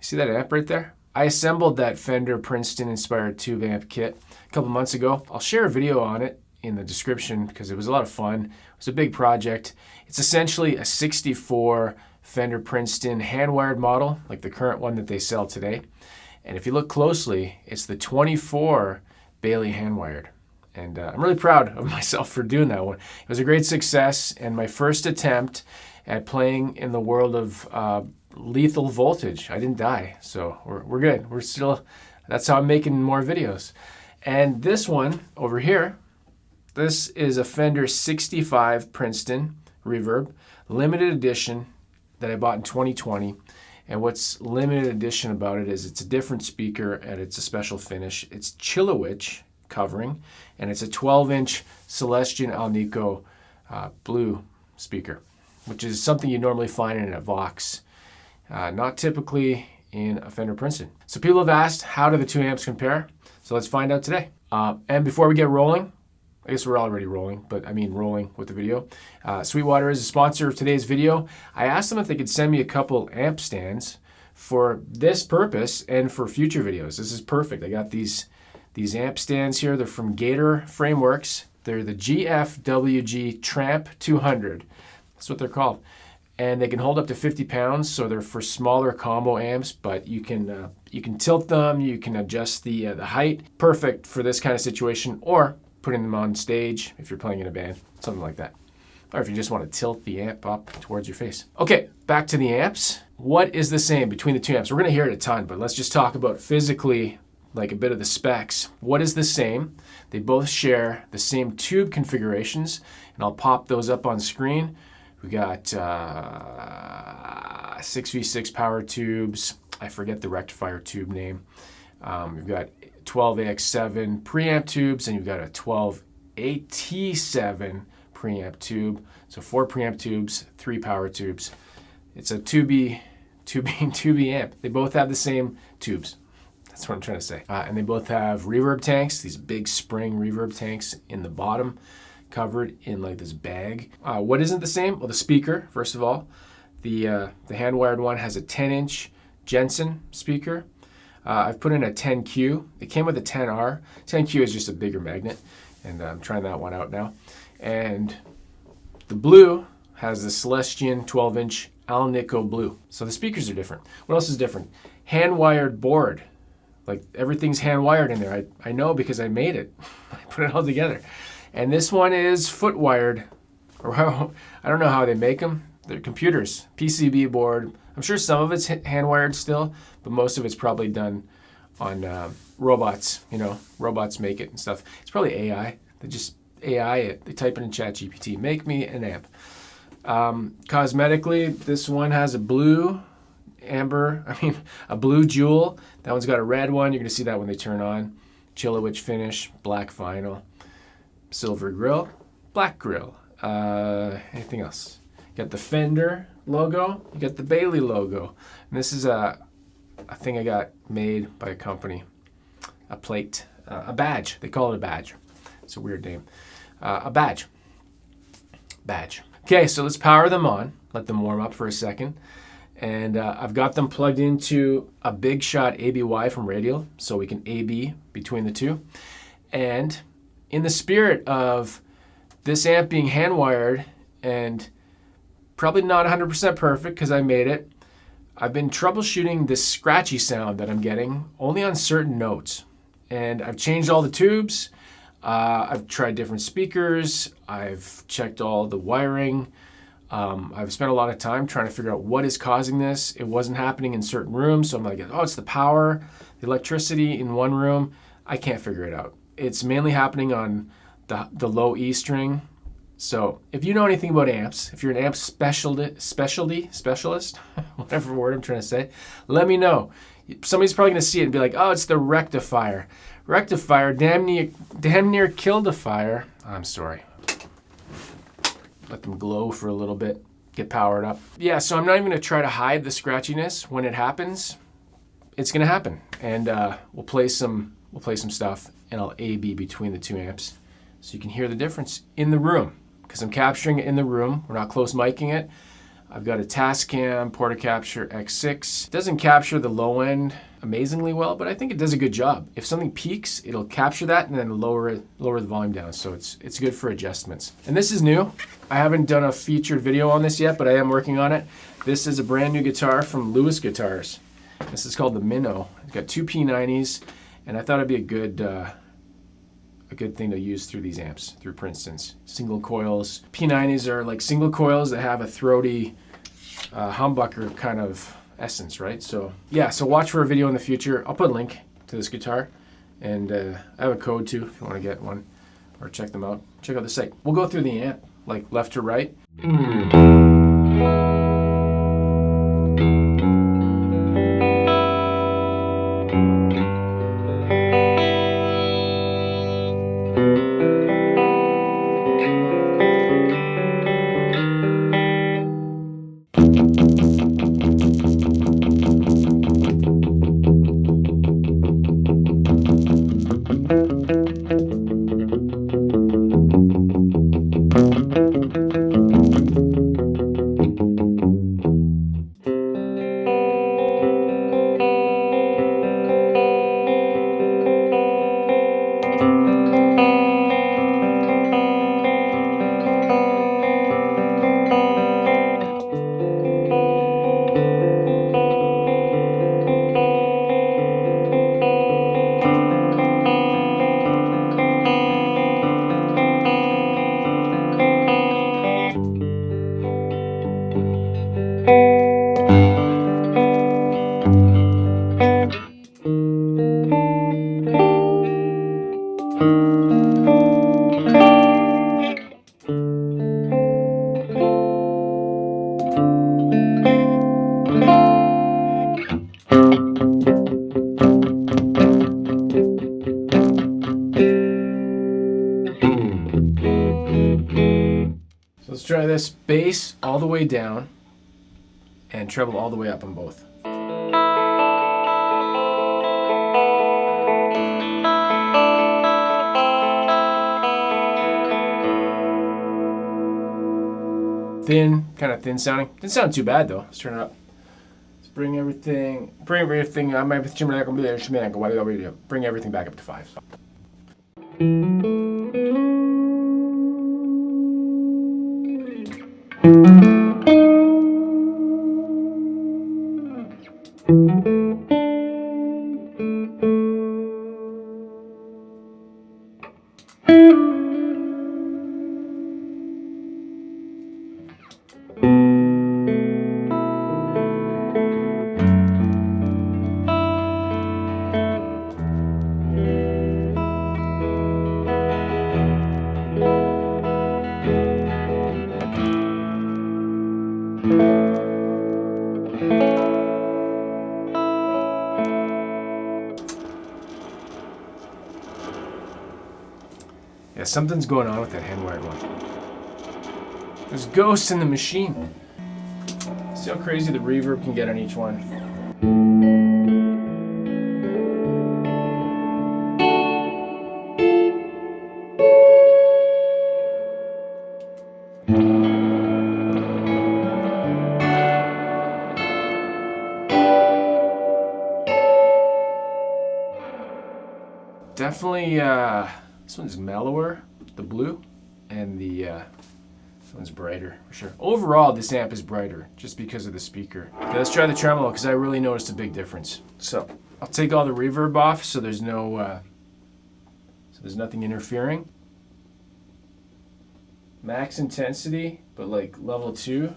See that amp right there? I assembled that Fender Princeton inspired tube amp kit a couple months ago. I'll share a video on it in the description because it was a lot of fun. It was a big project. It's essentially a 64 Fender Princeton hand-wired model, like the current one that they sell today. And if you look closely, it's the 24 Bailey hand-wired. And I'm really proud of myself for doing that one. It was a great success and my first attempt at playing in the world of lethal voltage. I didn't die, so we're good. We're still, that's how I'm making more videos. And this one over here, this is a Fender 65 Princeton Reverb, limited edition that I bought in 2020. And what's limited edition about it is it's a different speaker and it's a special finish. It's Chillowich covering, and it's a 12-inch Celestion Alnico blue speaker, which is something you normally find in a Vox, not typically in a Fender Princeton. So people have asked, how do the two amps compare? So let's find out today. And before we get rolling, I guess we're already rolling, but I mean rolling with the video. Sweetwater is a sponsor of today's video. I asked them if they could send me a couple amp stands for this purpose and for future videos. This is perfect. I got these amp stands here. They're from Gator Frameworks. They're the GFWG Tramp 200. That's what they're called. And they can hold up to 50 pounds, so they're for smaller combo amps, but you can tilt them, you can adjust the height. Perfect for this kind of situation, or putting them on stage if you're playing in a band, something like that. Or if you just want to tilt the amp up towards your face. Okay, back to the amps. What is the same between the two amps? We're gonna hear it a ton, but let's just talk about physically, like a bit of the specs. What is the same? They both share the same tube configurations, and I'll pop those up on screen. We got 6v6 power tubes. I forget the rectifier tube name. We've got 12AX7 preamp tubes, and you've got a 12AT7 preamp tube. So 4 preamp tubes, 3 power tubes. It's a 2B amp. They both have the same tubes. That's what I'm trying to say. And they both have reverb tanks, these big spring reverb tanks in the bottom, covered in like this bag. What isn't the same? Well, the speaker, first of all. The hand-wired one has a 10-inch Jensen speaker. I've put in a 10Q. It came with a 10R. 10Q is just a bigger magnet, and I'm trying that one out now. And the blue has the Celestion 12-inch Alnico blue. So the speakers are different. What else is different? Hand-wired board. Like everything's hand-wired in there. I know because I made it. I put it all together. And this one is foot-wired. Or I don't know how they make them. They're computers, PCB board. I'm sure some of it's hand-wired still, but most of it's probably done on robots. You know, robots make it and stuff. It's probably AI. They just AI it. They type it in ChatGPT. Make me an amp. Cosmetically, this one has a blue a blue jewel. That one's got a red one. You're gonna see that when they turn on. Chillowich finish, black vinyl, silver grill, black grill. Anything else? You got the Fender logo. You got the Bailey logo. And this is a thing I got made by a company. A plate, a badge. They call it a badge. It's a weird name. A badge. Badge. Okay, so let's power them on. Let them warm up for a second. And I've got them plugged into a BigShot ABY from Radial, so we can AB between the two. And in the spirit of this amp being hand-wired and probably not 100% perfect because I made it, I've been troubleshooting this scratchy sound that I'm getting only on certain notes. And I've changed all the tubes. I've tried different speakers. I've checked all the wiring. I've spent a lot of time trying to figure out what is causing this. It wasn't happening in certain rooms, so I'm like, oh, it's the power, the electricity in one room. I can't figure it out. It's mainly happening on the low E string. So if you know anything about amps, if you're an amp specialist, whatever word I'm trying to say, let me know. Somebody's probably going to see it and be like, oh, it's the rectifier. Rectifier damn near killed the fire. I'm sorry. Let them glow for a little bit, get powered up. Yeah, so I'm not even gonna try to hide the scratchiness. When it happens, it's gonna happen. And we'll play some stuff and I'll A/B between the two amps so you can hear the difference in the room, because I'm capturing it in the room. We're not close micing it. I've got a Tascam Portacapture X6. It doesn't capture the low end amazingly well, but I think it does a good job. If something peaks, it'll capture that and then lower the volume down. So it's good for adjustments. And this is new. I haven't done a featured video on this yet, but I am working on it. This is a brand new guitar from Lewis Guitars. This is called the Minnow. It's got two P90s, and I thought it'd be a good thing to use through these amps, through Princeton's. Single coils. P90s are like single coils that have a throaty humbucker kind of essence, right? So yeah, so watch for a video in the future. I'll put a link to this guitar, and I have a code too if you want to get one or check them out. Check out the site. We'll go through the amp, like left to right. So let's try this bass all the way down and treble all the way up on both. Thin, kind of thin sounding. Didn't sound too bad though. Let's turn it up. Let's bring everything back up to 5. Yeah, something's going on with that Handwired one. There's ghosts in the machine. See how crazy the reverb can get on each one. Definitely, this one's mellower, the blue, and this one's brighter for sure. Overall, this amp is brighter just because of the speaker. Okay, let's try the tremolo because I really noticed a big difference. So I'll take all the reverb off so there's no, there's nothing interfering. Max intensity, but like level 2.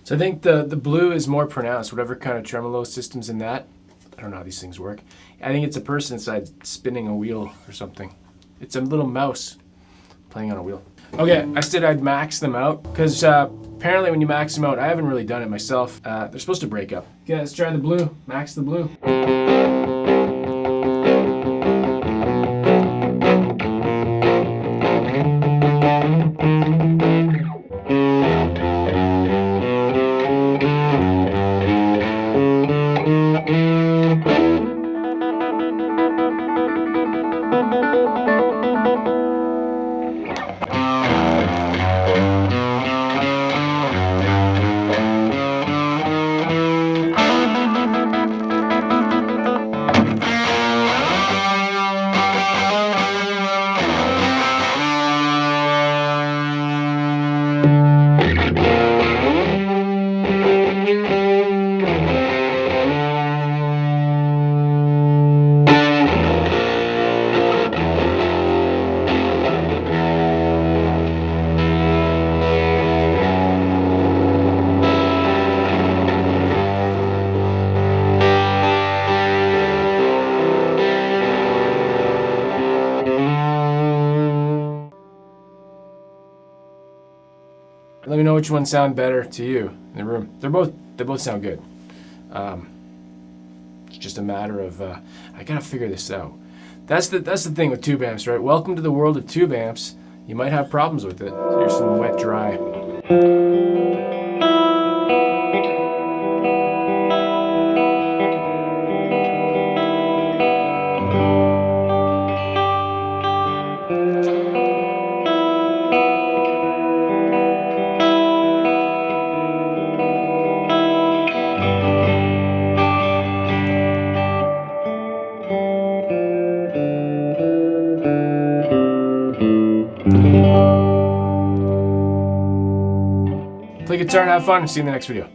So I think the blue is more pronounced, whatever kind of tremolo system's in that. I don't know how these things work. I think it's a person inside spinning a wheel or something. It's a little mouse playing on a wheel. Okay, I said I'd max them out because apparently when you max them out, I haven't really done it myself. They're supposed to break up. Okay, let's try the blue. Max the blue. Let me know which ones sound better to you in the room. They both sound good. It's just a matter of I gotta figure this out. That's the thing with tube amps, right? Welcome to the world of tube amps. You might have problems with it. So here's some wet dry. Play guitar and have fun. See you in the next video.